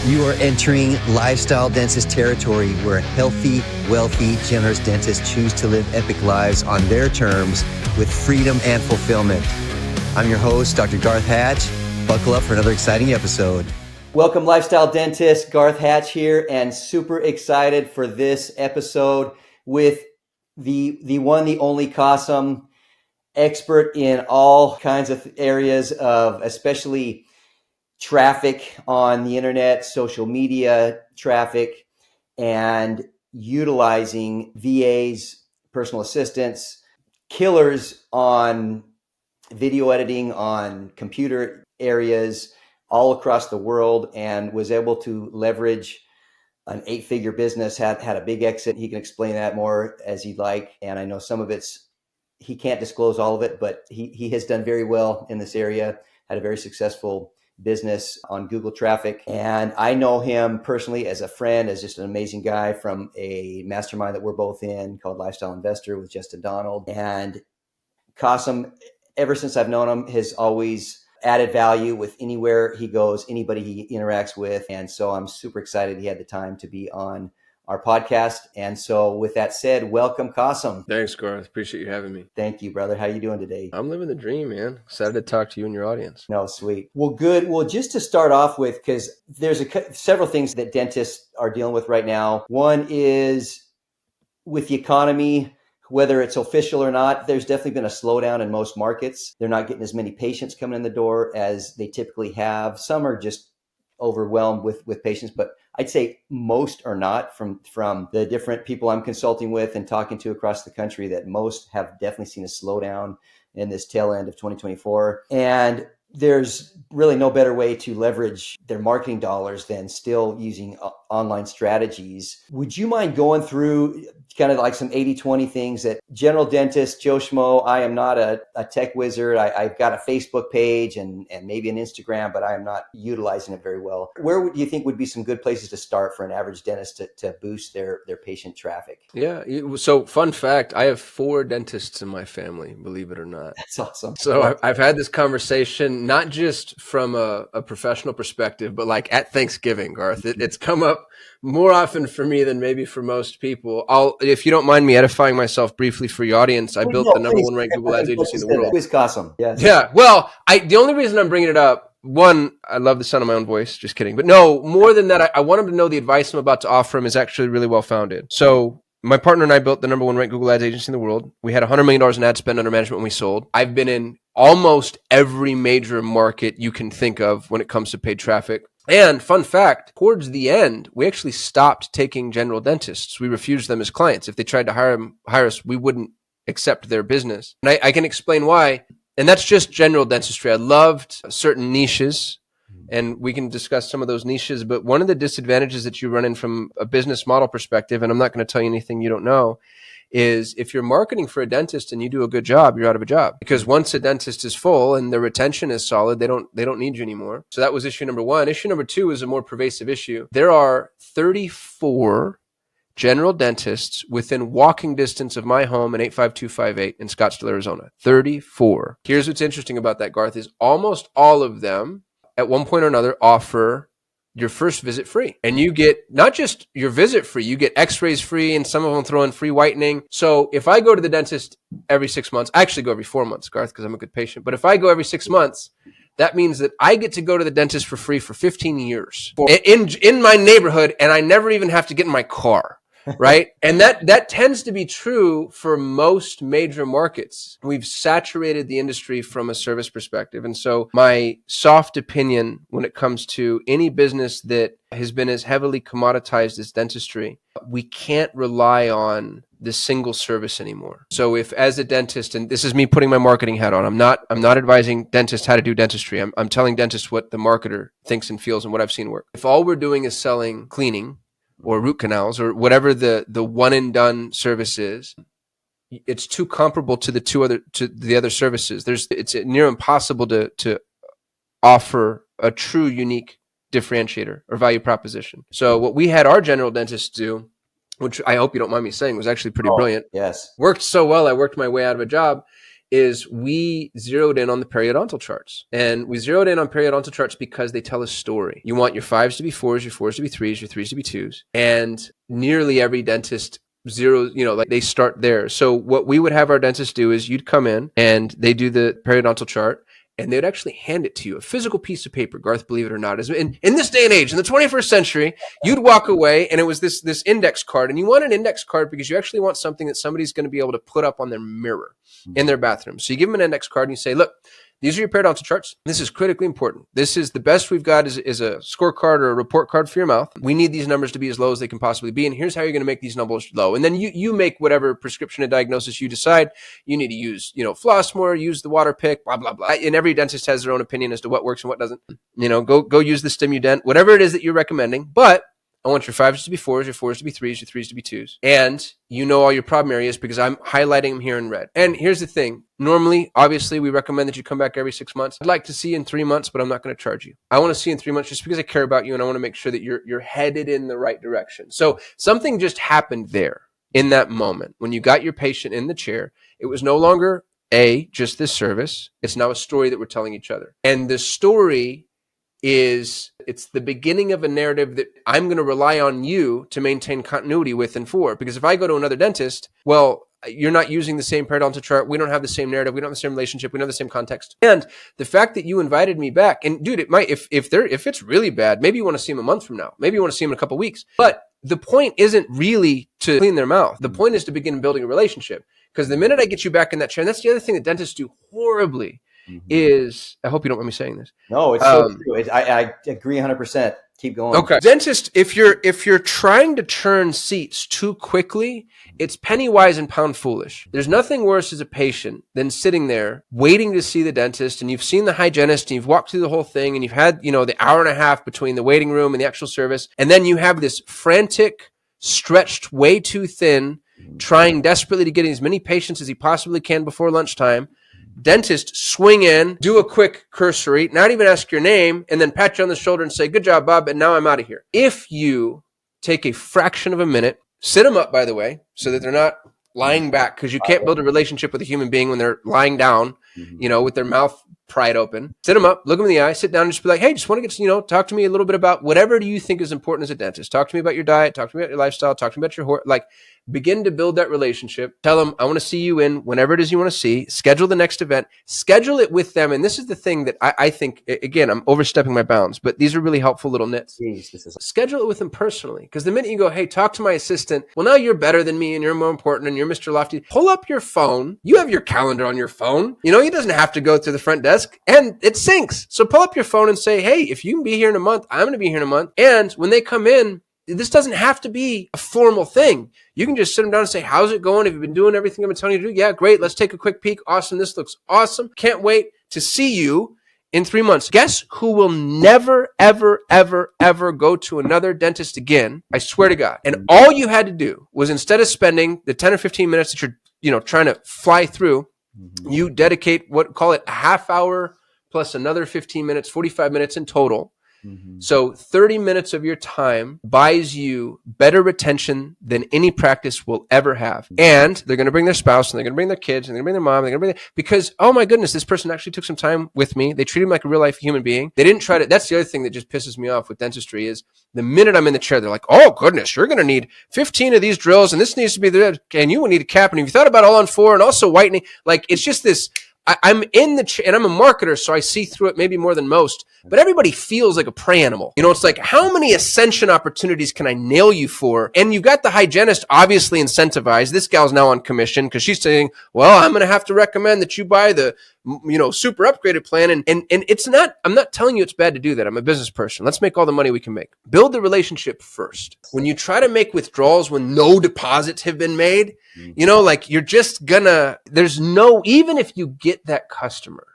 You are entering lifestyle dentist territory where healthy, wealthy, generous dentists choose to live epic lives on their terms with freedom and fulfillment. I'm your host, Dr. Garth Hatch. Buckle up for another exciting episode. Welcome, lifestyle dentist. Garth Hatch here, and super excited for this episode with the one, the only Kasim, expert in all kinds of areas of especially traffic on the internet, social media traffic, and utilizing VAs, personal assistants, killers on video editing, on computer areas all across the world, and was able to leverage an 8-figure business, had a big exit. He can explain that more as he'd like. And I know some of he can't disclose all of it, but he has done very well in this area, had a very successful business on Google traffic. And I know him personally as a friend, as just an amazing guy from a mastermind that we're both in called Lifestyle Investor with Justin Donald. And Kasim, ever since I've known him, has always added value with anywhere he goes, anybody he interacts with. And so I'm super excited he had the time to be on our podcast. And so with that said, welcome, Kasim. Thanks, Garth. Appreciate you having me. Thank you, brother. How you doing today? I'm living the dream, man. Excited to talk to you and your audience. No, sweet. Well, good. Well, just to start off with, because there's several things that dentists are dealing with right now. One is with the economy, whether it's official or not, there's definitely been a slowdown in most markets. They're not getting as many patients coming in the door as they typically have. Some are just overwhelmed with patients, but I'd say most are not, from the different people I'm consulting with and talking to across the country, that most have definitely seen a slowdown in this tail end of 2024. And there's really no better way to leverage their marketing dollars than still using online strategies. Would you mind going through kind of like some 80-20 things that general dentist, Joe Schmo, I am not a tech wizard. I've got a Facebook page and maybe an Instagram, but I am not utilizing it very well. Where would you think would be some good places to start for an average dentist to boost their patient traffic? Yeah. So fun fact, I have 4 dentists in my family, believe it or not. That's awesome. So I've had this conversation, not just from a professional perspective, but like at Thanksgiving, Garth. It's come up more often for me than maybe for most people. If you don't mind me edifying myself briefly for your audience, I built the number 1 ranked Google Ads agency in the world. Who's Kasim? Yes. Yeah. Well, the only reason I'm bringing it up, one, I love the sound of my own voice. Just kidding. But no, more than that, I want him to know the advice I'm about to offer him is actually really well founded. So my partner and I built the number 1 ranked Google Ads agency in the world. We had $100 million in ad spend under management when we sold. I've been in almost every major market you can think of when it comes to paid traffic. And fun fact, towards the end, we actually stopped taking general dentists. We refused them as clients. If they tried to hire us, we wouldn't accept their business. And I can explain why. And that's just general dentistry. I loved certain niches, and we can discuss some of those niches. But one of the disadvantages that you run in from a business model perspective, and I'm not going to tell you anything you don't know, is if you're marketing for a dentist and you do a good job, you're out of a job. Because once a dentist is full and their retention is solid, they don't need you anymore. So that was issue number 1. Issue number 2 is a more pervasive issue. There are 34 general dentists within walking distance of my home in 85258 in Scottsdale, Arizona. 34. Here's what's interesting about that, Garth, is almost all of them at one point or another offer your first visit free. And you get not just your visit free, you get x-rays free, and some of them throw in free whitening. So if I go to the dentist every 6 months, I actually go every 4 months, Garth, because I'm a good patient. But if I go every 6 months, that means that I get to go to the dentist for free for 15 years in my neighborhood, and I never even have to get in my car. Right. And that tends to be true for most major markets. We've saturated the industry from a service perspective. And so my soft opinion when it comes to any business that has been as heavily commoditized as dentistry, we can't rely on the single service anymore. So if as a dentist, and this is me putting my marketing hat on, I'm not advising dentists how to do dentistry. I'm telling dentists what the marketer thinks and feels and what I've seen work. If all we're doing is selling cleaning or root canals or whatever the one and done service is, it's too comparable to the other services. It's near impossible to offer a true unique differentiator or value proposition. So what we had our general dentists do, which I hope you don't mind me saying was actually pretty brilliant. Yes. Worked so well, I worked my way out of a job, is we zeroed in on the periodontal charts. And we zeroed in on periodontal charts because they tell a story. You want your 5s to be 4s, your 4s to be 3s, your 3s to be 2s. And nearly every dentist zero, like they start there. So what we would have our dentists do is you'd come in and they do the periodontal chart, and they would actually hand it to you, a physical piece of paper, Garth, believe it or not. In this day and age, in the 21st century, you'd walk away and it was this index card. And you want an index card because you actually want something that somebody's going to be able to put up on their mirror in their bathroom. So you give them an index card and you say, look, these are your periodontal charts. This is critically important. This is the best we've got is a scorecard or a report card for your mouth. We need these numbers to be as low as they can possibly be. And here's how you're going to make these numbers low. And then you make whatever prescription and diagnosis you decide. You need to use, floss more, use the water pick, blah, blah, blah. And every dentist has their own opinion as to what works and what doesn't. Go use the Stimudent, whatever it is that you're recommending. But I want your 5s to be 4s, your 4s to be 3s, your 3s to be 2s. And all your problem areas because I'm highlighting them here in red. And here's the thing. Normally, obviously, we recommend that you come back every 6 months. I'd like to see you in 3 months, but I'm not going to charge you. I want to see you in 3 months just because I care about you and I want to make sure that you're headed in the right direction. So something just happened there in that moment. When you got your patient in the chair, it was no longer just this service. It's now a story that we're telling each other. And the story it's the beginning of a narrative that I'm going to rely on you to maintain continuity with and for. Because if I go to another dentist, well, you're not using the same periodontal chart. We don't have the same narrative. We don't have the same relationship. We don't have the same context. And the fact that you invited me back, and dude, it might, if it's really bad, maybe you want to see him a month from now. Maybe you want to see him in a couple of weeks. But the point isn't really to clean their mouth. The point is to begin building a relationship. Because the minute I get you back in that chair, and that's the other thing that dentists do horribly, is, I hope you don't mind me saying this. No, it's so true. I agree 100%. Keep going. Okay. Dentist, if you're trying to turn seats too quickly, it's penny wise and pound foolish. There's nothing worse as a patient than sitting there waiting to see the dentist, and you've seen the hygienist and you've walked through the whole thing and you've had, the hour and a half between the waiting room and the actual service. And then you have this frantic, stretched way too thin, trying desperately to get as many patients as he possibly can before lunchtime. Dentist swing in, do a quick cursory, not even ask your name, and then pat you on the shoulder and say, good job, Bob, and now I'm out of here. If you take a fraction of a minute, sit them up, by the way, so that they're not lying back, because you can't build a relationship with a human being when they're lying down, with their mouth pried open. Sit them up, look them in the eye, sit down and just be like, hey, just want to get, talk to me a little bit about whatever do you think is important as a dentist. Talk to me about your diet, talk to me about your lifestyle, talk to me about your, begin to build that relationship. Tell them, I want to see you in whenever it is you want to see. Schedule the next event. Schedule it with them. And this is the thing that I think, again, I'm overstepping my bounds, but these are really helpful little nits. Schedule it with them personally. Because the minute you go, hey, talk to my assistant. Well, now you're better than me and you're more important and you're Mr. Lofty. Pull up your phone. You have your calendar on your phone. He doesn't have to go through the front desk, and it syncs. So pull up your phone and say, hey, if you can be here in a month, I'm going to be here in a month. And when they come in, this doesn't have to be a formal thing. You can just sit them down and say, how's it going? Have you been doing everything I've been telling you to do? Yeah, great. Let's take a quick peek. Awesome. This looks awesome. Can't wait to see you in 3 months. Guess who will never, ever, ever, ever go to another dentist again? I swear to God. And all you had to do was, instead of spending the 10 or 15 minutes that you're, trying to fly through, you dedicate call it a half hour plus another 15 minutes, 45 minutes in total. So 30 minutes of your time buys you better retention than any practice will ever have. And they're going to bring their spouse, and they're going to bring their kids, and they're going to bring their mom, and they're going to bring because, oh my goodness, this person actually took some time with me. They treated me like a real life human being. They didn't try to, that's the other thing that just pisses me off with dentistry is the minute I'm in the chair, they're like, oh goodness, you're going to need 15 of these drills, and this needs to be the, and you will need a cap, and if you thought about all on 4 and also whitening, it's just this, I'm in the chair, and I'm a marketer, so I see through it maybe more than most. But everybody feels like a prey animal. It's like, how many ascension opportunities can I nail you for? And you've got the hygienist obviously incentivized. This gal's now on commission because she's saying, well, I'm going to have to recommend that you buy the, super upgraded plan. And it's not, I'm not telling you it's bad to do that. I'm a business person. Let's make all the money we can make. Build the relationship first. When you try to make withdrawals when no deposits have been made, you're just gonna, even if you get that customer,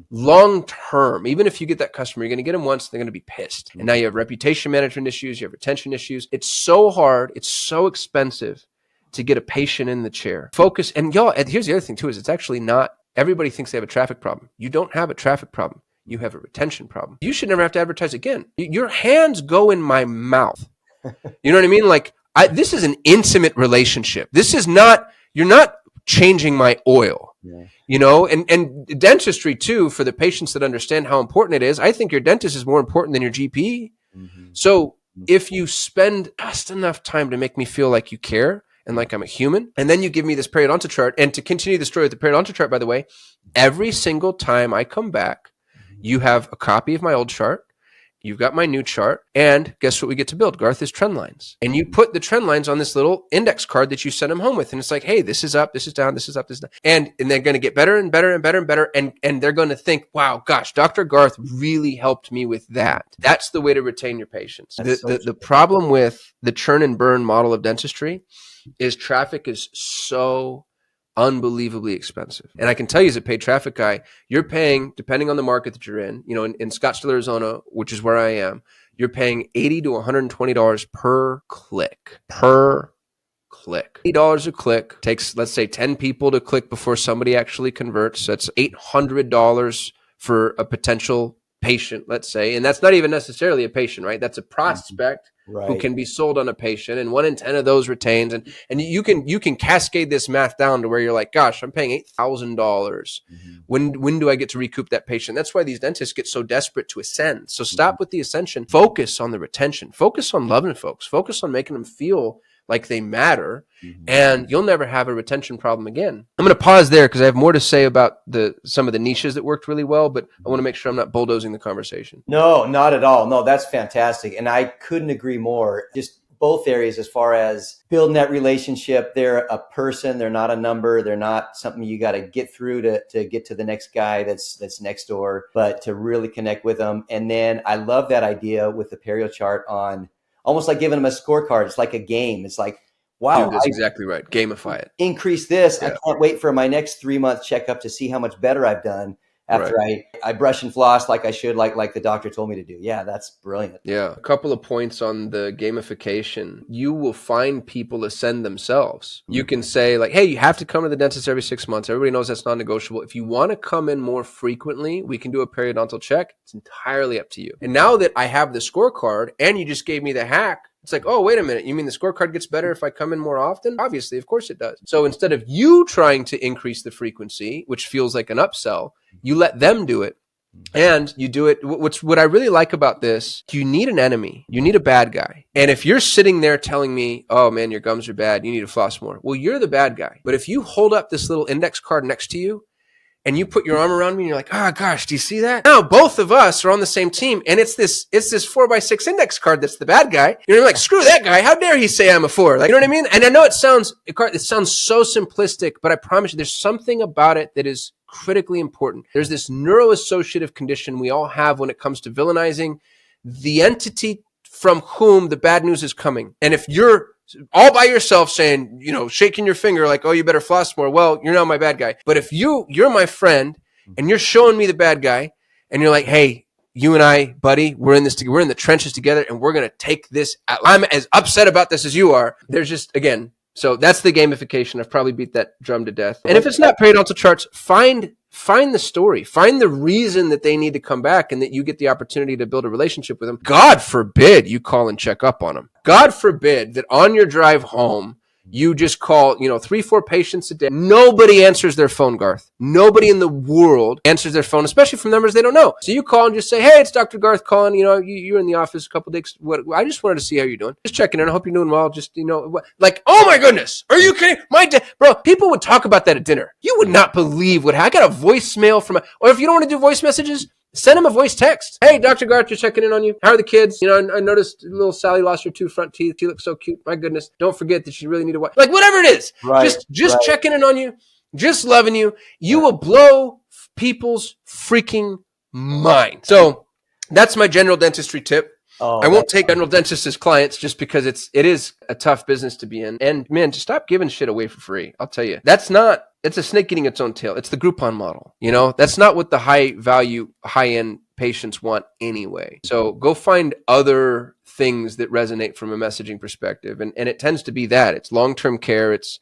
long term, even if you get that customer, you're going to get them once, they're going to be pissed. And now you have reputation management issues, you have retention issues. It's so hard, it's so expensive to get a patient in the chair. Focus, and y'all, here's the other thing too, is it's actually not, everybody thinks they have a traffic problem. You don't have a traffic problem. You have a retention problem. You should never have to advertise again. Your hands go in my mouth. You know what I mean? This is an intimate relationship. This is not, you're not changing my oil. Yeah. You know, and dentistry too, for the patients that understand how important it is. I think your dentist is more important than your GP. Mm-hmm. So if you spend just enough time to make me feel like you care and like I'm a human, and then you give me this periodontal chart, and to continue the story with the periodontal chart, by the way, every single time I come back, you have a copy of my old chart. You've got my new chart, and guess what we get to build? Garth is trend lines. And you put the trend lines on this little index card that you send him home with. And it's like, hey, this is up, this is down, this is up, this is down. And they're going to get better and better and better and better. And they're going to think, wow, gosh, Dr. Garth really helped me with that. That's the way to retain your patients. The problem with the churn and burn model of dentistry is traffic is so unbelievably expensive. And I can tell you as a paid traffic guy, you're paying, depending on the market that you're in, you know, in Scottsdale, Arizona, which is where I am, you're paying $80 to $120 per click. $80 a click takes, let's say, 10 people to click before somebody actually converts. That's $800 for a potential patient, let's say. And that's not even necessarily a patient, right? That's a prospect who can be sold on a patient, and 1 in 10 of those retains. And you can cascade this math down to where you're like, gosh, I'm paying $8,000. When do I get to recoup that patient? That's why these dentists get so desperate to ascend. So stop with the ascension. Focus on the retention. Focus on loving folks. Focus on making them feel like they matter, and you'll never have a retention problem again. I'm going to pause there because I have more to say about some of the niches that worked really well, but I want to make sure I'm not bulldozing the conversation. No, not at all. No, that's fantastic. And I couldn't agree more. Just both areas as far as building that relationship. They're a person. They're not a number. They're not something you got to get through to get to the next guy that's next door, but to really connect with them. And then I love that idea with the perio chart on almost like giving them a scorecard. It's like a game. It's like, wow, dude, that's exactly right. Gamify it. Increase this. Yeah. I can't wait for my next 3-month checkup to see how much better I've done after I brush and floss like I should, like the doctor told me to do. Yeah, that's brilliant. Yeah. A couple of points on the gamification. You will find people ascend themselves. You can say like, hey, you have to come to the dentist every 6 months. Everybody knows that's non-negotiable. If you want to come in more frequently, we can do a periodontal check. It's entirely up to you. And now that I have the scorecard and you just gave me the hack, it's like, oh, wait a minute. You mean the scorecard gets better if I come in more often? Obviously, of course it does. So instead of you trying to increase the frequency, which feels like an upsell, you let them do it. And you do it. What I really like about this, you need an enemy. You need a bad guy. And if you're sitting there telling me, oh man, your gums are bad, you need to floss more. Well, you're the bad guy. But if you hold up this little index card next to you, and you put your arm around me and you're like, oh gosh, do you see that? Now both of us are on the same team, and it's this 4x6 index card that's the bad guy. You're like, screw that guy. How dare he say I'm a 4? Like, you know what I mean? And I know it sounds so simplistic, but I promise you there's something about it that is critically important. There's this neuroassociative condition we all have when it comes to villainizing the entity from whom the bad news is coming. And if you're all by yourself saying, you know, shaking your finger like, oh, you better floss more, well, you're not my bad guy. But if you're my friend and you're showing me the bad guy and you're like, hey, you and I, buddy, we're in this together, we're in the trenches together, and we're going to take this out. I'm as upset about this as you are. There's just, again, so that's the gamification. I've probably beat that drum to death. And if it's not periodontal charts, find the story, find the reason that they need to come back and that you get the opportunity to build a relationship with them. God forbid you call and check up on them. God forbid that on your drive home, you just call, 3-4 patients a day. Nobody answers their phone, Garth. Nobody in the world answers their phone, especially from numbers they don't know. So you call and just say, hey, it's Dr. Garth calling. You're in the office a couple of days. I just wanted to see how you're doing. Just checking in. I hope you're doing well. Just, like, oh my goodness. Are you kidding? Bro, people would talk about that at dinner. You would not believe what I got a voicemail from, or if you don't want to do voice messages, send him a voice text. Hey, Dr. Garth, just checking in on you. How are the kids? I noticed little Sally lost her 2 front teeth. She looks so cute. My goodness. Don't forget that she really need to watch. Like, whatever it is. Right, just checking in on you. Just loving you. You will blow people's freaking mind. So that's my general dentistry tip. I won't take general dentists as clients just because it is a tough business to be in. And man, just stop giving shit away for free. I'll tell you. It's a snake eating its own tail. It's the Groupon model. That's not what the high value, high end patients want anyway. So go find other things that resonate from a messaging perspective. And it tends to be that it's long-term care. It's,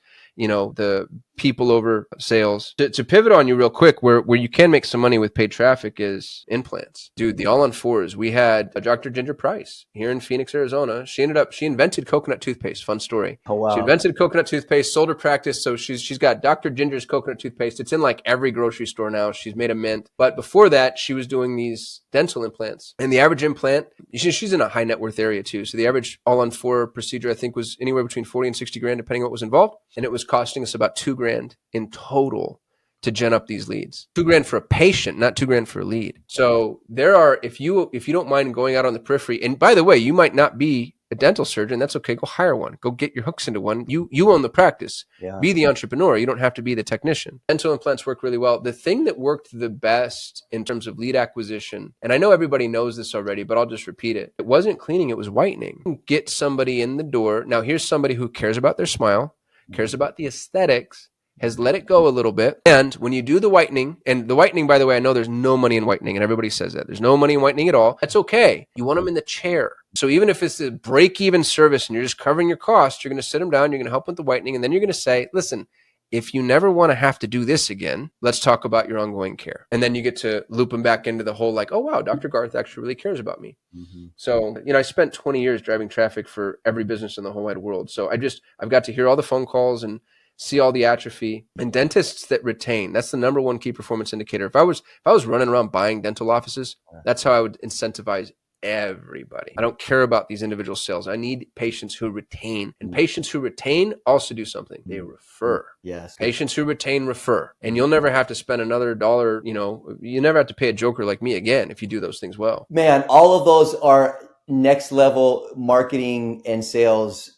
the people over sales. To pivot on you real quick, where you can make some money with paid traffic is implants. Dude, the all on fours. We had a Dr. Ginger Price here in Phoenix, Arizona. She invented coconut toothpaste. Fun story. Oh, wow. She invented coconut toothpaste, sold her practice. So she's got Dr. Ginger's coconut toothpaste. It's in like every grocery store now. She's made a mint. But before that, she was doing these dental implants. And the average implant, she's in a high net worth area too. So the average all on four procedure, I think, was anywhere between 40 and 60 grand, depending on what was involved. And it was costing us about $2 grand in total to gen up these leads. $2 grand for a patient, not $2 grand for a lead. So there are, if you don't mind going out on the periphery, and by the way, you might not be a dental surgeon, that's okay. Go hire one. Go get your hooks into one. You own the practice. Yeah. Be the entrepreneur. You don't have to be the technician. Dental implants work really well. The thing that worked the best in terms of lead acquisition, and I know everybody knows this already, but I'll just repeat it. It wasn't cleaning, it was whitening. Get somebody in the door. Now here's somebody who cares about their smile, cares about the aesthetics, has let it go a little bit. And when you do the whitening, and the whitening, by the way, I know there's no money in whitening, and everybody says that. There's no money in whitening at all. That's okay. You want them in the chair. So even if it's a break-even service and you're just covering your costs, you're going to sit them down, you're going to help with the whitening, and then you're going to say, listen, if you never want to have to do this again, let's talk about your ongoing care. And then you get to loop them back into the whole like, oh, wow, Dr. Garth actually really cares about me. Mm-hmm. So, I spent 20 years driving traffic for every business in the whole wide world. So I've got to hear all the phone calls and see all the atrophy. And dentists that retain, that's the number one key performance indicator. If I was running around buying dental offices, that's how I would incentivize everybody. I don't care about these individual sales. I need patients who retain. And patients who retain also do something. They refer. Yes. Patients who retain refer. And you'll never have to spend another dollar, you never have to pay a joker like me again if you do those things well. Man, all of those are next level marketing and sales,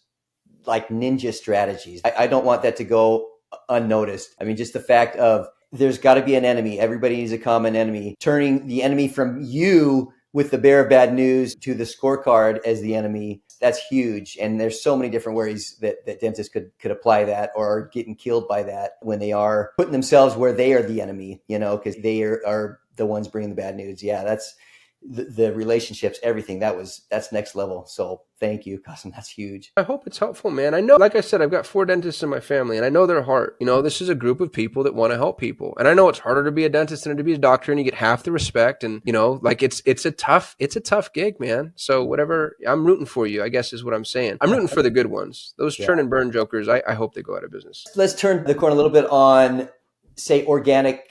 like ninja strategies. I don't want that to go unnoticed. I mean, just the fact of there's got to be an enemy. Everybody needs a common enemy. Turning the enemy from you with the bearer of bad news to the scorecard as the enemy, that's huge. And there's so many different ways that dentists could apply that, or are getting killed by that when they are putting themselves where they are the enemy, because they are the ones bringing the bad news. Yeah, that's the relationships, everything. That's next level. So thank you, Kasim. That's huge. I hope it's helpful, man. I know, like I said, I've got 4 dentists in my family, and I know their heart. This is a group of people that want to help people. And I know it's harder to be a dentist than to be a doctor, and you get half the respect. And, it's a tough gig, man. So whatever, I'm rooting for you, I guess is what I'm saying. I'm rooting for the good ones. Those churn and burn jokers, I hope they go out of business. Let's turn the corner a little bit on, say, organic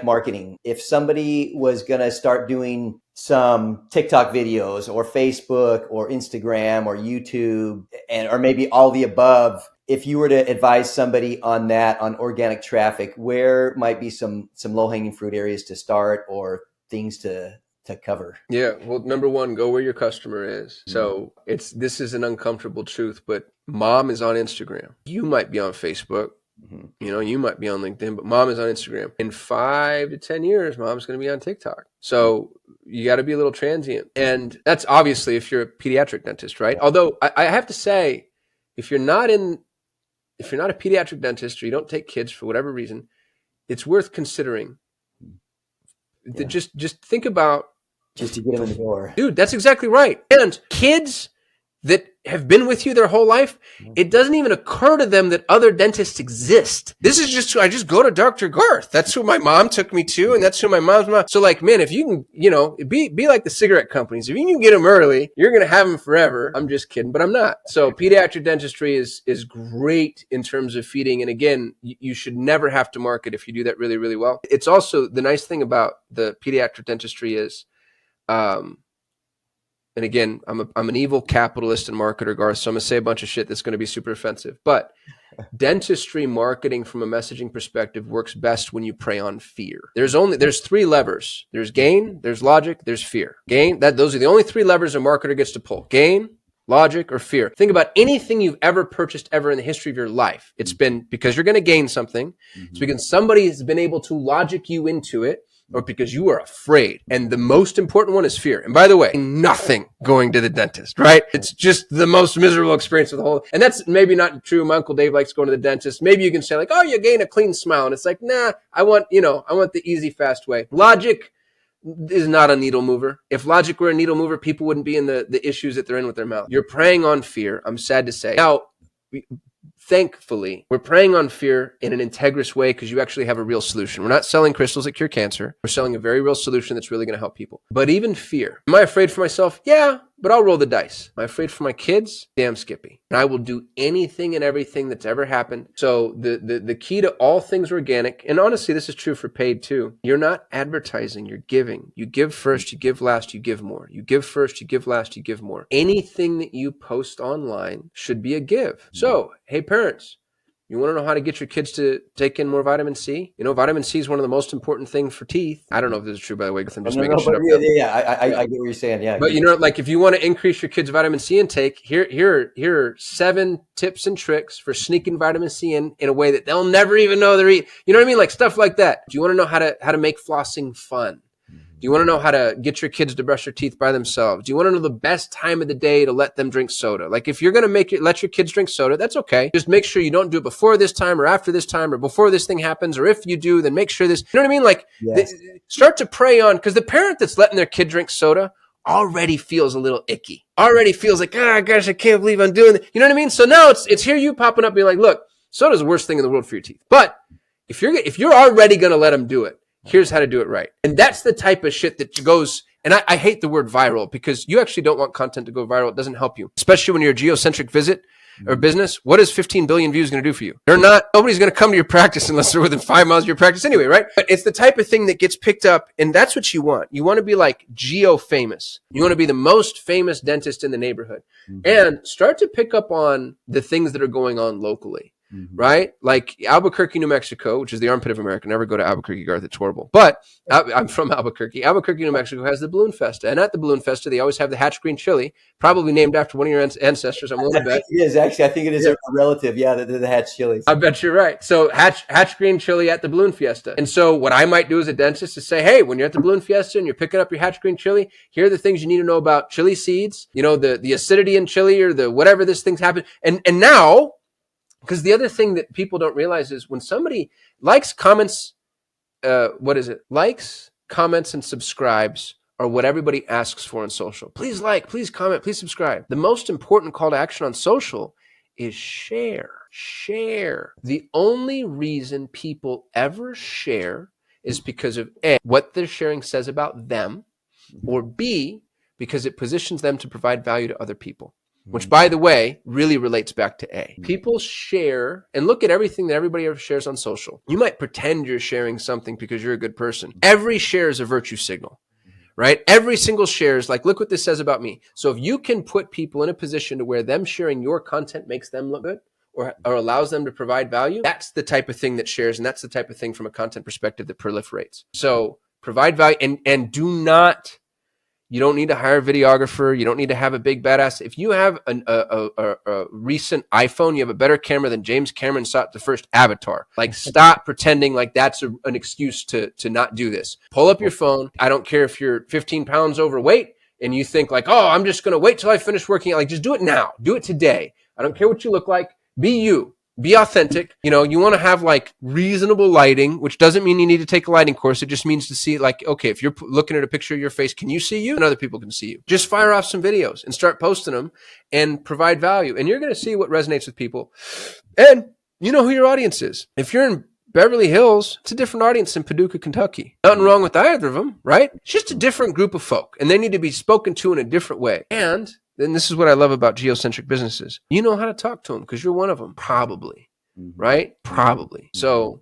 marketing. If somebody was going to start doing some TikTok videos or Facebook or Instagram or YouTube, or maybe all the above, if you were to advise somebody on that, on organic traffic, where might be some low-hanging fruit areas to start or things to cover? Yeah. Well, number one, go where your customer is. So this is an uncomfortable truth, but mom is on Instagram. You might be on Facebook. Mm-hmm. You might be on LinkedIn, but mom is on Instagram. In 5 to 10 years, mom's going to be on TikTok. So you got to be a little transient. And that's obviously if you're a pediatric dentist, right? Although I have to say, if you're not a pediatric dentist, or you don't take kids for whatever reason, it's worth considering. Yeah. Just think about just to get them in the door. Dude, that's exactly right. And kids that have been with you their whole life, it doesn't even occur to them that other dentists exist. This is I just go to Dr. Garth. That's who my mom took me to, and that's who my mom's mom. So man, if you can, be like the cigarette companies. If you can get them early, you're going to have them forever. I'm just kidding, but I'm not. So pediatric dentistry is great in terms of feeding. And again, you should never have to market if you do that really, really well. It's also the nice thing about the pediatric dentistry is, and again, I'm an evil capitalist and marketer, Garth, so I'm going to say a bunch of shit that's going to be super offensive. But dentistry marketing from a messaging perspective works best when you prey on fear. There's 3 levers. There's gain, there's logic, there's fear. Those are the only 3 levers a marketer gets to pull. Gain, logic, or fear. Think about anything you've ever purchased ever in the history of your life. It's been because you're going to gain something. It's because somebody has been able to logic you into it, or because you are afraid. And the most important one is fear. And by the way, nothing going to the dentist, right? It's just the most miserable experience of the whole. And that's maybe not true. My Uncle Dave likes going to the dentist. Maybe you can say like, oh, you gain a clean smile. And it's like, nah, I want the easy, fast way. Logic is not a needle mover. If logic were a needle mover, people wouldn't be in the issues that they're in with their mouth. You're preying on fear. I'm sad to say. Now, thankfully, we're preying on fear in an integrous way because you actually have a real solution. We're not selling crystals that cure cancer. We're selling a very real solution that's really going to help people. But even fear. Am I afraid for myself? Yeah, but I'll roll the dice. Am I afraid for my kids? Damn Skippy. And I will do anything and everything that's ever happened. So the key to all things organic, and honestly, this is true for paid too. You're not advertising, you're giving. You give first, you give last, you give more. You give first, you give last, you give more. Anything that you post online should be a give. So, hey parents, you want to know how to get your kids to take in more vitamin C? You know, vitamin C is one of the most important things for teeth. I don't know if this is true, by the way, because I'm just making shit up. I get what you're saying. Yeah. But you know, like if you want to increase your kids' vitamin C intake, here are 7 tips and tricks for sneaking vitamin C in a way that they'll never even know they're eating. You know what I mean? Like stuff like that. Do you want to know how to make flossing fun? Do you want to know how to get your kids to brush their teeth by themselves? Do you want to know the best time of the day to let them drink soda? Like if you're going to let your kids drink soda, that's okay. Just make sure you don't do it before this time or after this time or before this thing happens. Or if you do, then make sure this, you know what I mean? Like start to prey on, because the parent that's letting their kid drink soda already feels a little icky, already feels like, gosh, I can't believe I'm doing it. You know what I mean? So now it's here you popping up being like, look, soda's the worst thing in the world for your teeth. But if you're already going to let them do it, here's how to do it right. And that's the type of shit that goes, and I hate the word viral because you actually don't want content to go viral. It doesn't help you, especially when you're a geocentric visit or business. What is 15 billion views going to do for you? Nobody's going to come to your practice unless they're within 5 miles of your practice anyway, right? But it's the type of thing that gets picked up, and that's what you want. You want to be like geo famous. You want to be the most famous dentist in the neighborhood and start to pick up on the things that are going on locally. Right? Like Albuquerque, New Mexico, which is the armpit of America. Never go to Albuquerque, Garth. It's horrible. But I'm from Albuquerque. Albuquerque, New Mexico has the Balloon Festa. And at the Balloon Festa, they always have the Hatch green chili, probably named after one of your ancestors. I'm willing to bet. It is, actually. I think it is a relative. Yeah, the Hatch chilies. I bet you're right. So Hatch green chili at the Balloon Fiesta. And so what I might do as a dentist is say, hey, when you're at the Balloon Fiesta and you're picking up your Hatch green chili, here are the things you need to know about chili seeds, you know, the acidity in chili or the whatever this thing's happened. And now, because the other thing that people don't realize is when somebody likes, comments, likes, comments, and subscribes are what everybody asks for on social. Please like, please comment, please subscribe. The most important call to action on social is share. Share. The only reason people ever share is because of A, what they're sharing says about them, or B, because it positions them to provide value to other people. Which, by the way, really relates back to A. People share, and look at everything that everybody ever shares on social. You might pretend you're sharing something because you're a good person. Every share is a virtue signal, right? Every single share is like, look what this says about me. So if you can put people in a position to where them sharing your content makes them look good or allows them to provide value, that's the type of thing that shares, and that's the type of thing from a content perspective that proliferates. So provide value, and do not... You don't need to hire a videographer. You don't need to have a big badass. If you have a recent iPhone, you have a better camera than James Cameron shot the first Avatar. Like, stop pretending like that's an excuse to not do this. Pull up your phone. I don't care if you're 15 pounds overweight and you think like, oh, I'm just going to wait till I finish working out. Like, just do it now. Do it today. I don't care what you look like. Be you. Be authentic. You know, you want to have like reasonable lighting, which doesn't mean you need to take a lighting course. It just means to see like, okay, if you're looking at a picture of your face, can you see you? And other people can see you. Just fire off some videos and start posting them and provide value. And you're going to see what resonates with people. And you know who your audience is. If you're in Beverly Hills, it's a different audience than Paducah, Kentucky. Nothing wrong with either of them, right? It's just a different group of folk, and they need to be spoken to in a different way. And then this is what I love about geocentric businesses. You know how to talk to them because you're one of them, probably, right? Probably. So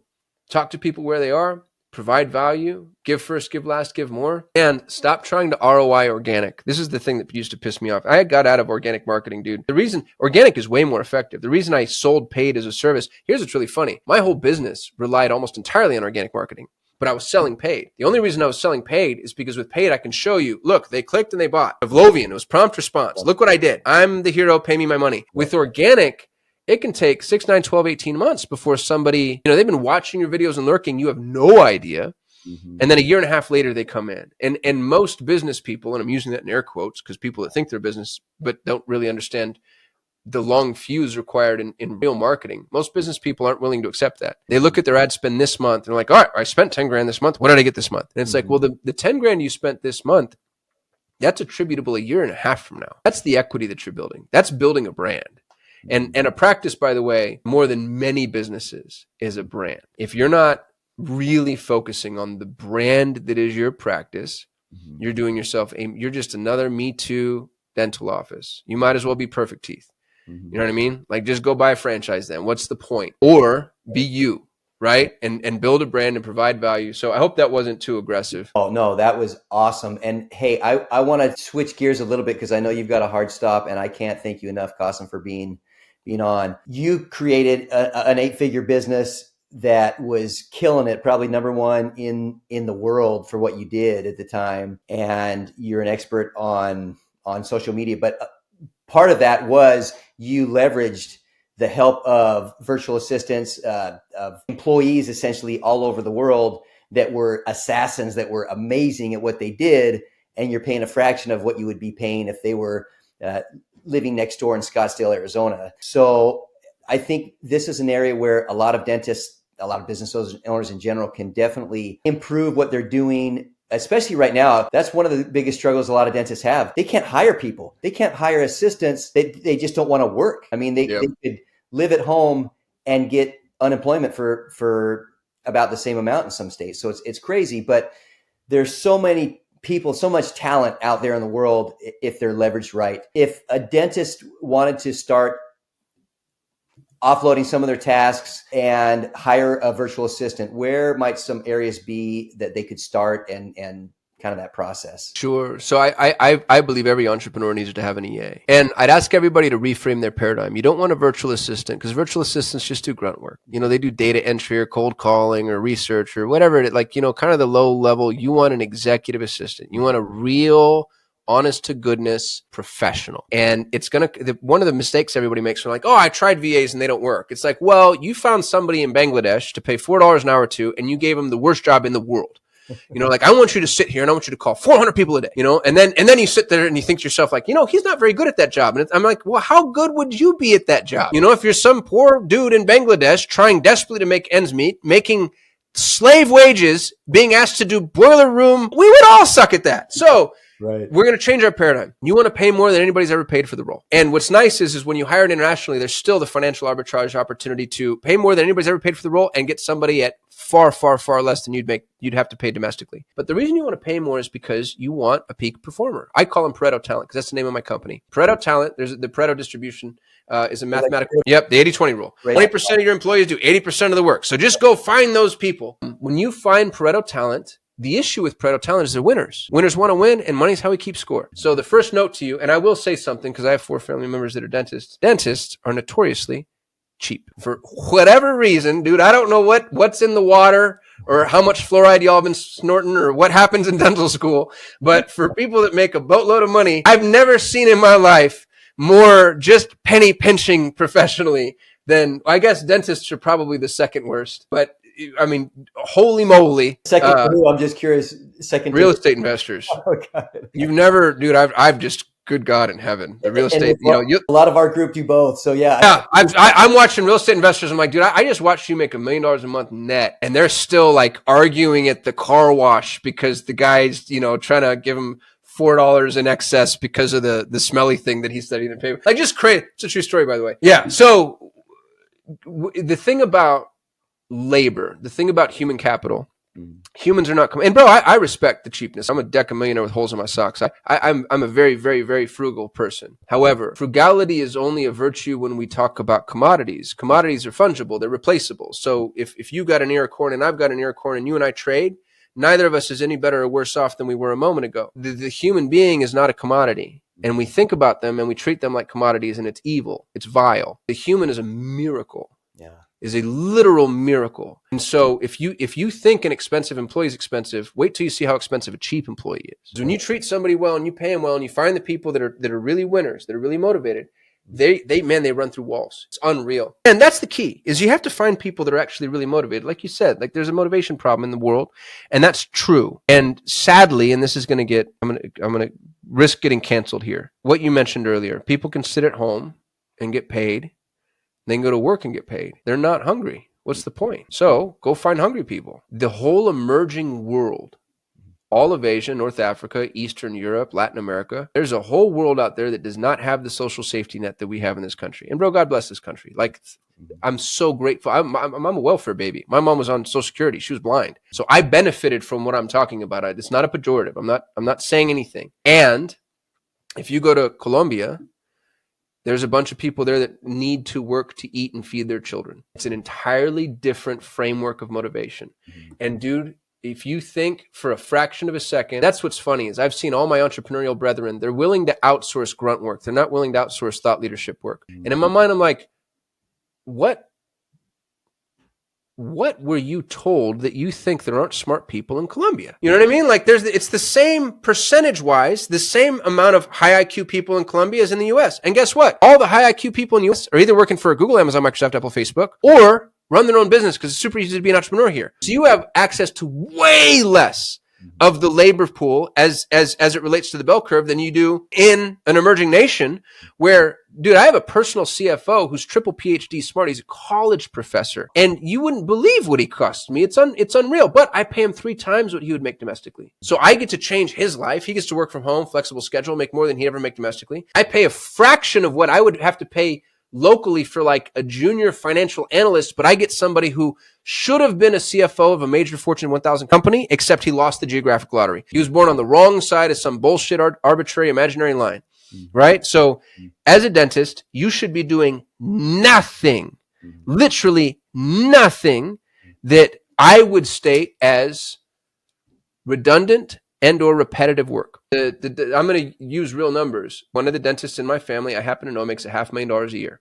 talk to people where they are, provide value, give first, give last, give more, and stop trying to ROI organic. This is the thing that used to piss me off. I got out of organic marketing, dude. The reason organic is way more effective. The reason I sold paid as a service, here's what's really funny. My whole business relied almost entirely on organic marketing. But I was selling paid. The only reason I was selling paid is because with paid, I can show you, look, they clicked and they bought. Avlovian, it was prompt response. Look what I did. I'm the hero. Pay me my money. With organic, it can take 6, 9, 12, 18 months before somebody, they've been watching your videos and lurking. You have no idea. And then a year and a half later, they come in. And most business people, and I'm using that in air quotes because people that think they're business but don't really understand the long fuse required in real marketing. Most business people aren't willing to accept that. They look at their ad spend this month and they're like, all right, I spent 10 grand this month. What did I get this month? And it's like, well, the 10 grand you spent this month, that's attributable a year and a half from now. That's the equity that you're building. That's building a brand. And a practice, by the way, more than many businesses, is a brand. If you're not really focusing on the brand that is your practice, you're doing yourself you're just another Me Too dental office. You might as well be Perfect Teeth. You know what I mean? Like, just go buy a franchise then. What's the point? Or be you, right? And build a brand and provide value. So I hope that wasn't too aggressive. Oh, no, that was awesome. And hey, I want to switch gears a little bit because I know you've got a hard stop, and I can't thank you enough, Kasim, for being on. You created an 8-figure business that was killing it, probably number one in the world for what you did at the time. And you're an expert on social media. But part of that was you leveraged the help of virtual assistants, of employees essentially all over the world that were assassins, that were amazing at what they did. And you're paying a fraction of what you would be paying if they were living next door in Scottsdale, Arizona. So I think this is an area where a lot of dentists, a lot of business owners in general, can definitely improve what they're doing. Especially right now, that's one of the biggest struggles a lot of dentists have. They can't hire people. They can't hire assistants. They just don't want to work. I mean, they could live at home and get unemployment for about the same amount in some states. So it's crazy, but there's so many people, so much talent out there in the world if they're leveraged right. If a dentist wanted to start offloading some of their tasks and hire a virtual assistant, where might some areas be that they could start and kind of that process? Sure. So I believe every entrepreneur needs to have an EA. And I'd ask everybody to reframe their paradigm. You don't want a virtual assistant, because virtual assistants just do grunt work. You know, they do data entry or cold calling or research or whatever it is, like, you know, kind of the low level. You want an executive assistant. You want a real, honest to goodness professional. And it's one of the mistakes everybody makes, are like, oh, I tried VAs and they don't work. It's like, well, you found somebody in Bangladesh to pay $4 an hour to, and you gave them the worst job in the world. You know, like, I want you to sit here and I want you to call 400 people a day, you know, and then you sit there and you think to yourself, like, you know, he's not very good at that job. And I'm like, well, how good would you be at that job? You know, if you're some poor dude in Bangladesh trying desperately to make ends meet, making slave wages, being asked to do boiler room, we would all suck at that. So right. We're going to change our paradigm. You want to pay more than anybody's ever paid for the role. And what's nice is when you hire it internationally, there's still the financial arbitrage opportunity to pay more than anybody's ever paid for the role and get somebody at far, far, far less than you'd have to pay domestically. But the reason you want to pay more is because you want a peak performer. I call them Pareto Talent because that's the name of my company. Pareto Talent, there's the Pareto distribution is a mathematical, the 80-20 rule. 20% of your employees do 80% of the work. So just go find those people. When you find Pareto Talent, the issue with Periodontal Charting is they're winners. Winners want to win, and money's how we keep score. So the first note to you, and I will say something because I have 4 family members that are dentists. Dentists are notoriously cheap. For whatever reason, dude, I don't know what's in the water or how much fluoride y'all been snorting or what happens in dental school, but for people that make a boatload of money, I've never seen in my life more just penny pinching professionally than, I guess dentists are probably the second worst, but I mean, holy moly. Second to who? I'm just curious. Second real to estate investors. Oh, God. You've never, dude, I've just, good God in heaven. The real estate, a lot of our group do both. So yeah. Yeah, I'm watching real estate investors. I'm like, dude, I just watched you make $1 million a month net. And they're still like arguing at the car wash because the guy's, trying to give him $4 in excess because of the smelly thing that he said he didn't pay. Like, just crazy. It's a true story, by the way. Yeah. So the thing about labor, the thing about human capital, humans are not coming. And bro, I respect the cheapness. I'm a decamillionaire with holes in my socks. I'm a very, very, very frugal person. However, frugality is only a virtue when we talk about commodities. Commodities are fungible. They're replaceable. So if you got an ear of corn and I've got an ear of corn and you and I trade, neither of us is any better or worse off than we were a moment ago. The human being is not a commodity. And we think about them and we treat them like commodities, and it's evil. It's vile. The human is a miracle. Yeah. Is a literal miracle. And so if you think an expensive employee is expensive, wait till you see how expensive a cheap employee is. When you treat somebody well and you pay them well and you find the people that are really winners, that are really motivated, they run through walls. It's unreal. And that's the key, is you have to find people that are actually really motivated. Like you said, like there's a motivation problem in the world, and that's true. And sadly, and this is going to get, I'm going to risk getting canceled here. What you mentioned earlier, people can sit at home and get paid. They can go to work and get paid. They're not hungry. What's the point? So go find hungry people. The whole emerging world, all of Asia, North Africa, Eastern Europe, Latin America. There's a whole world out there that does not have the social safety net that we have in this country. And bro, God bless this country. Like, I'm so grateful. I'm a welfare baby. My mom was on Social Security. She was blind. So I benefited from what I'm talking about. It's not a pejorative. I'm not saying anything. And if you go to Colombia, there's a bunch of people there that need to work to eat and feed their children. It's an entirely different framework of motivation. And dude, if you think for a fraction of a second, that's what's funny is I've seen all my entrepreneurial brethren, they're willing to outsource grunt work. They're not willing to outsource thought leadership work. And in my mind, I'm like, what were you told that you think there aren't smart people in Colombia? You know what I mean? Like it's the same percentage wise, the same amount of high IQ people in Colombia as in the US. And guess what? All the high IQ people in the US are either working for Google, Amazon, Microsoft, Apple, Facebook, or run their own business because it's super easy to be an entrepreneur here. So you have access to way less of the labor pool as it relates to the bell curve than you do in an emerging nation where, dude, I have a personal CFO who's triple PhD smart. He's a college professor and you wouldn't believe what he costs me. It's unreal, but I pay him 3 times what he would make domestically. So I get to change his life. He gets to work from home, flexible schedule, make more than he'd ever make domestically. I pay a fraction of what I would have to pay locally for like a junior financial analyst, but I get somebody who should have been a CFO of a major Fortune 1000 company, except he lost the geographic lottery. He was born on the wrong side of some bullshit, arbitrary, imaginary line, right? So as a dentist, you should be doing nothing, literally nothing that I would state as redundant and or repetitive work. I'm going to use real numbers. One of the dentists in my family, I happen to know, makes $500,000 a year.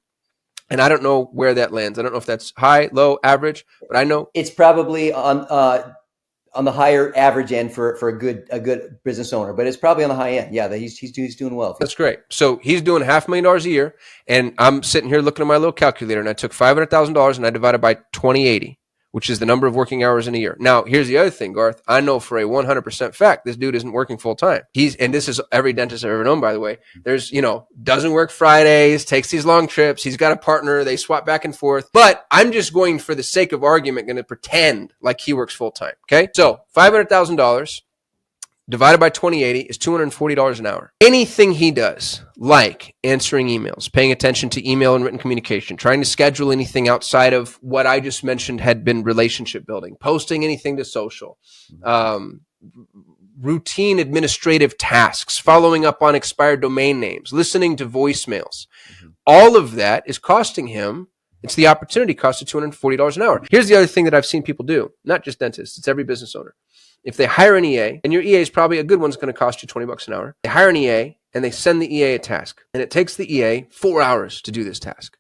And I don't know where that lands. I don't know if that's high, low, average, but I know it's probably on the higher average end for a good business owner, but it's probably on the high end. Yeah, he's doing well. That's great. So he's doing $500,000 a year, and I'm sitting here looking at my little calculator, and I took $500,000 and I divided by 2080. Which is the number of working hours in a year. Now, here's the other thing, Garth. I know for a 100% fact, this dude isn't working full time. And this is every dentist I've ever known, by the way. There's, doesn't work Fridays, takes these long trips. He's got a partner. They swap back and forth. But I'm just going, for the sake of argument, going to pretend like he works full time. Okay. So $500,000 divided by 2080 is $240 an hour. Anything he does, like answering emails, paying attention to email and written communication, trying to schedule anything outside of what I just mentioned had been relationship building, posting anything to social, routine administrative tasks, following up on expired domain names, listening to voicemails. All of that is costing him. It's the opportunity cost of $240 an hour. Here's the other thing that I've seen people do, not just dentists, it's every business owner. If they hire an EA, and your EA is probably a good one, it's going to cost you $20 an hour. They hire an EA and they send the EA a task, and it takes the EA 4 hours to do this task,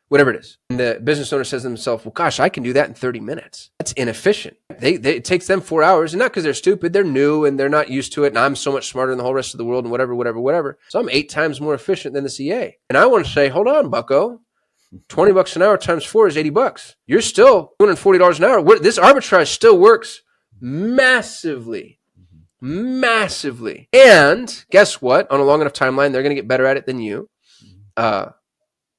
whatever it is. And the business owner says to themselves, well, gosh, I can do that in 30 minutes. That's inefficient. It takes them 4 hours, and not because they're stupid, they're new and they're not used to it. And I'm so much smarter than the whole rest of the world and whatever. So I'm 8 times more efficient than this EA. And I want to say, hold on, bucko. $20 an hour times 4 is $80. You're still $240 an hour. This arbitrage still works massively. And guess what? On a long enough timeline, they're going to get better at it than you at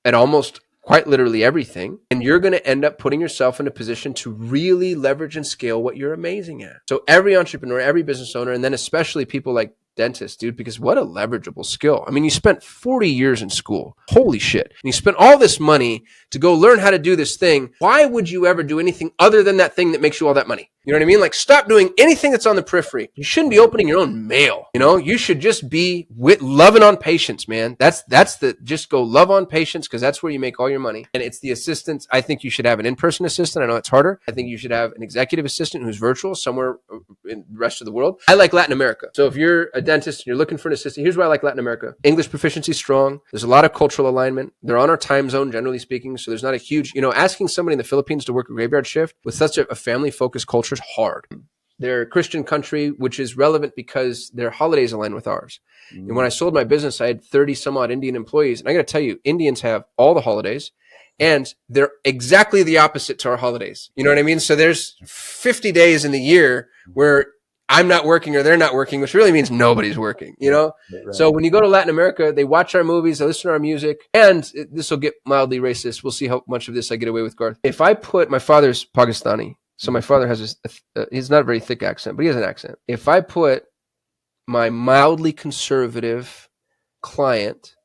almost quite literally everything. And you're going to end up putting yourself in a position to really leverage and scale what you're amazing at. So every entrepreneur, every business owner, and then especially people like dentists, dude, because what a leverageable skill. I mean, you spent 40 years in school. Holy shit. And you spent all this money to go learn how to do this thing. Why would you ever do anything other than that thing that makes you all that money? You know what I mean? Like, stop doing anything that's on the periphery. You shouldn't be opening your own mail. You should just be loving on patients, man. Just go love on patients, because that's where you make all your money. And it's the assistants. I think you should have an in-person assistant. I know it's harder. I think you should have an executive assistant who's virtual somewhere in the rest of the world. I like Latin America. So if you're a dentist and you're looking for an assistant, here's why I like Latin America. English proficiency is strong. There's a lot of cultural alignment. They're on our time zone, generally speaking. So there's not a huge, asking somebody in the Philippines to work a graveyard shift with such a family-focused culture is hard. They're a Christian country, which is relevant because their holidays align with ours. And when I sold my business, I had 30 some odd Indian employees. And I got to tell you, Indians have all the holidays, and they're exactly the opposite to our holidays. You know what I mean? So there's 50 days in the year where I'm not working or they're not working, which really means nobody's working, Right. So when you go to Latin America, they watch our movies, they listen to our music, and this will get mildly racist. We'll see how much of this I get away with, Garth. If I put, my father's Pakistani, So my father has he's not a very thick accent, but he has an accent. If I put my mildly conservative client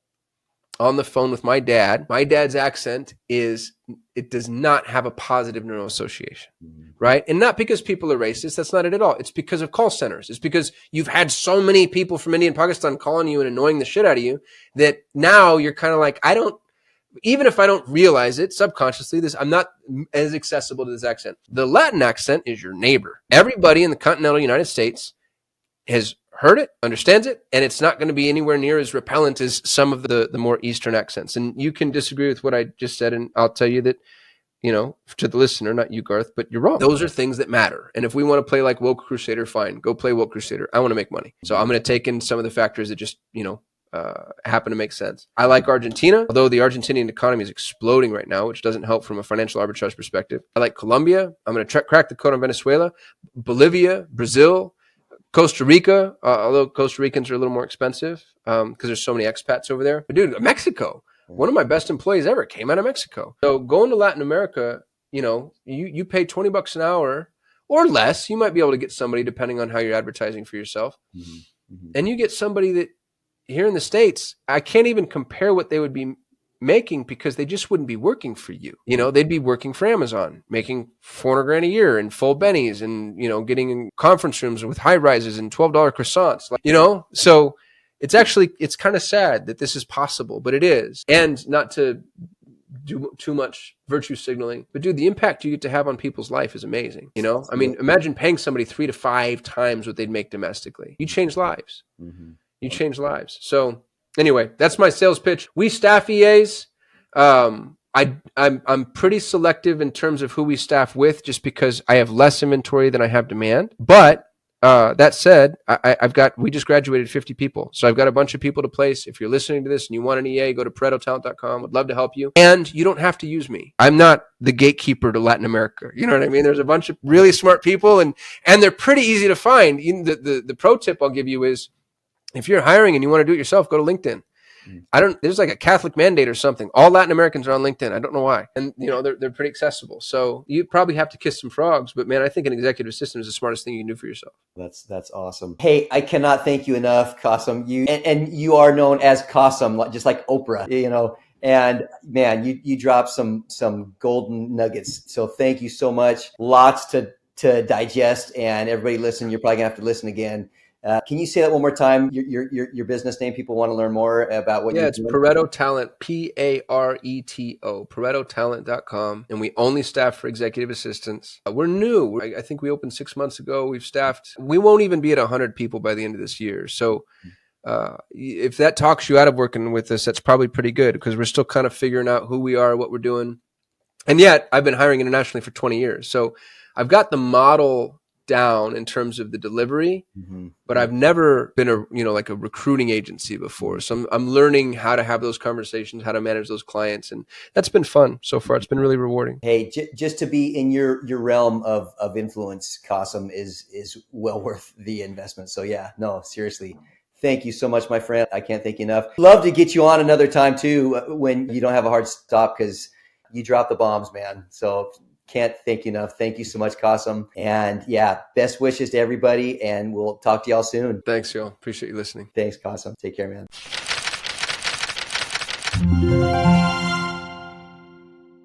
on the phone with my dad's accent it does not have a positive neural association, right? And not because people are racist. That's not it at all. It's because of call centers. It's because you've had so many people from India and Pakistan calling you and annoying the shit out of you that now you're kind of like, even if I don't realize it subconsciously, I'm not as accessible to this accent. The Latin accent is your neighbor. Everybody in the continental United States has heard it, understands it, and it's not going to be anywhere near as repellent as some of the more Eastern accents. And you can disagree with what I just said, and I'll tell you that, to the listener, not you, Garth, but you're wrong. Those are things that matter. And if we want to play like Woke Crusader, fine, go play Woke Crusader. I want to make money. So I'm going to take in some of the factors that just, happen to make sense. I like Argentina, although the Argentinian economy is exploding right now, which doesn't help from a financial arbitrage perspective. I like Colombia. I'm going to crack the code on Venezuela, Bolivia, Brazil, Costa Rica, although Costa Ricans are a little more expensive because there's so many expats over there. But dude, Mexico, one of my best employees ever came out of Mexico. So going to Latin America, you pay $20 an hour or less. You might be able to get somebody depending on how you're advertising for yourself. And you get somebody that here in the States, I can't even compare what they would be making because they just wouldn't be working for you. They'd be working for Amazon, making $400,000 a year in full bennies and, getting in conference rooms with high rises and $12 croissants, so it's kind of sad that this is possible, but it is. And not to do too much virtue signaling, but dude, the impact you get to have on people's life is amazing. I mean, imagine paying somebody 3 to 5 times what they'd make domestically. You change lives. You change lives. So anyway, that's my sales pitch. We staff EAs. I'm pretty selective in terms of who we staff with, just because I have less inventory than I have demand. But that said, we just graduated 50 people, so I've got a bunch of people to place. If you're listening to this and you want an EA, go to ParettoTalent.com. Would love to help you, and you don't have to use me. I'm not the gatekeeper to Latin America. You know what I mean? There's a bunch of really smart people, and they're pretty easy to find. The pro tip I'll give you is, if you're hiring and you want to do it yourself, go to LinkedIn. There's like a Catholic mandate or something. All Latin Americans are on LinkedIn. I don't know why. And they're pretty accessible. So you probably have to kiss some frogs, but man, I think an executive assistant is the smartest thing you can do for yourself. That's awesome. Hey, I cannot thank you enough, Kasim. And you are known as Kasim, just like Oprah, and man, you dropped some golden nuggets. So thank you so much. Lots to digest, and everybody listen, you're probably gonna have to listen again. Can you say that one more time? Your business name. People want to learn more about what you're doing. Yeah, it's Pareto Talent, Pareto, ParetoTalent.com. And we only staff for executive assistants. We're new. I think we opened 6 months ago. We've staffed. We won't even be at 100 people by the end of this year. So if that talks you out of working with us, that's probably pretty good, because we're still kind of figuring out who we are, what we're doing. And yet I've been hiring internationally for 20 years. So I've got the model down in terms of the delivery, but I've never been a recruiting agency before. So I'm learning how to have those conversations, how to manage those clients. And that's been fun so far. It's been really rewarding. Hey, just to be in your realm of influence, Kasim, is well worth the investment. So yeah, no, seriously. Thank you so much, my friend. I can't thank you enough. Love to get you on another time too, when you don't have a hard stop, because you drop the bombs, man. So can't thank you enough. Thank you so much, Kasim. And yeah, best wishes to everybody, and we'll talk to y'all soon. Thanks, y'all. Appreciate you listening. Thanks, Kasim. Take care, man.